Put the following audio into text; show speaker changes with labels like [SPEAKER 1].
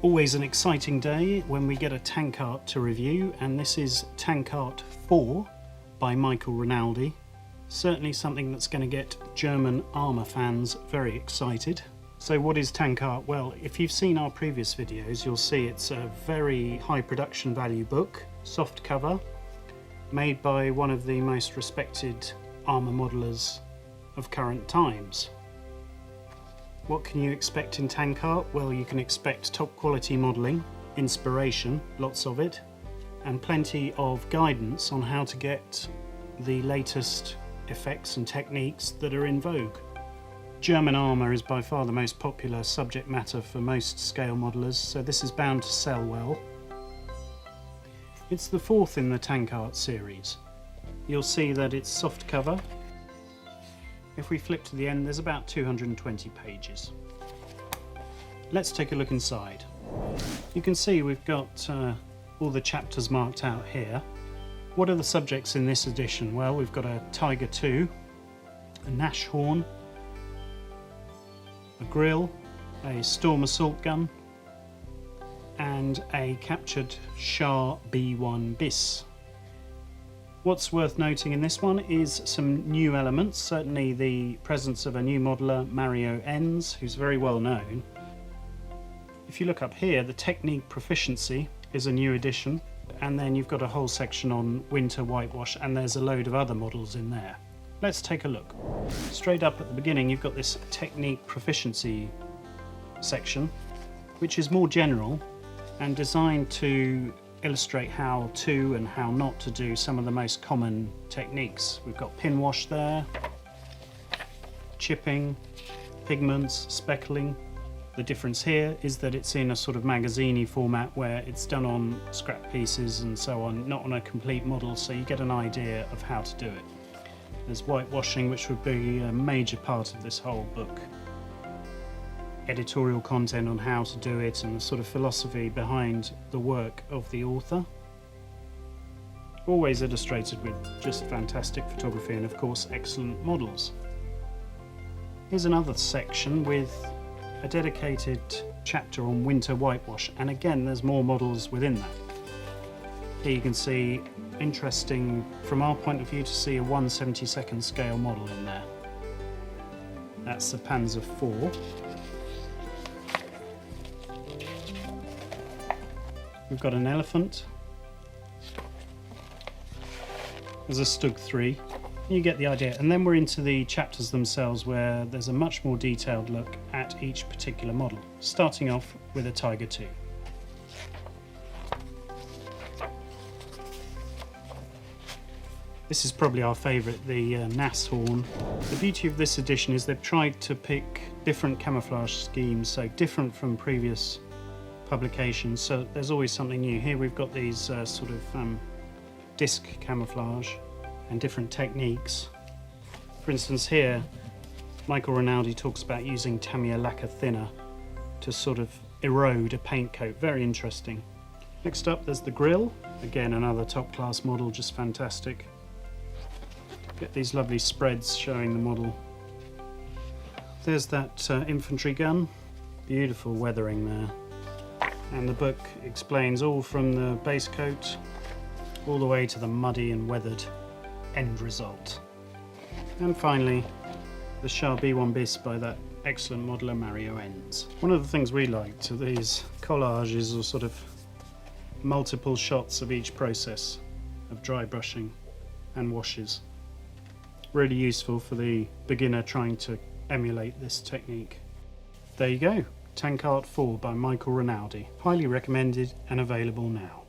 [SPEAKER 1] Always an exciting day when we get a Tankart to review, and this is Tankart 4 by Michael Rinaldi. Certainly something that's going to get German Armour fans very excited. So what is Tankart? Well, if you've seen our previous videos, you'll see it's a very high production value book, soft cover, made by one of the most respected armour modelers of current times. What can you expect in Tankart? Well, you can expect top quality modelling, inspiration, lots of it, and plenty of guidance on how to get the latest effects and techniques that are in vogue. German armour is by far the most popular subject matter for most scale modelers, so this is bound to sell well. It's the fourth in the Tankart series. You'll see that it's soft cover. If we flip to the end, there's about 220 pages. Let's take a look inside. You can see we've got all the chapters marked out here. What are the subjects in this edition? Well, we've got a Tiger II, a Nash horn, a grill, a Storm assault gun, and a captured Char B1 bis. What's worth noting in this one is some new elements, certainly the presence of a new modeler, Mario Enz, who's very well known. If you look up here, the technique proficiency is a new addition, and then you've got a whole section on winter whitewash, and there's a load of other models in there. Let's take a look. Straight up at the beginning, you've got this technique proficiency section, which is more general and designed to illustrate how to and how not to do some of the most common techniques. We've got pin wash there, chipping, pigments, speckling. The difference here is that it's in a sort of magazine-y format where it's done on scrap pieces and so on, not on a complete model, so you get an idea of how to do it. There's whitewashing, which would be a major part of this whole book. Editorial content on how to do it and the sort of philosophy behind the work of the author. Always illustrated with just fantastic photography and of course excellent models. Here's another section with a dedicated chapter on winter whitewash, and again there's more models within that. Here you can see, interesting from our point of view, to see a 1/72 scale model in there. That's the Panzer IV. We've got an elephant. There's a Stug 3. You get the idea. And then we're into the chapters themselves, where there's a much more detailed look at each particular model, starting off with a Tiger II. This is probably our favourite, the Nass horn. The beauty of this edition is they've tried to pick different camouflage schemes, so different from previous publications, so there's always something new. Here we've got these sort of disc camouflage and different techniques. For instance, here Michael Rinaldi talks about using Tamiya lacquer thinner to sort of erode a paint coat. Very interesting. Next up there's the grill. Again, another top class model, just fantastic. Get these lovely spreads showing the model. There's that infantry gun. Beautiful weathering there. And the book explains all from the base coat all the way to the muddy and weathered end result. And finally, the Char B1 bis by that excellent modeler Mario Enz. One of the things we liked are these collages, or sort of multiple shots of each process of dry brushing and washes. Really useful for the beginner trying to emulate this technique. There you go. Tankart 4 by Michael Rinaldi. Highly recommended and available now.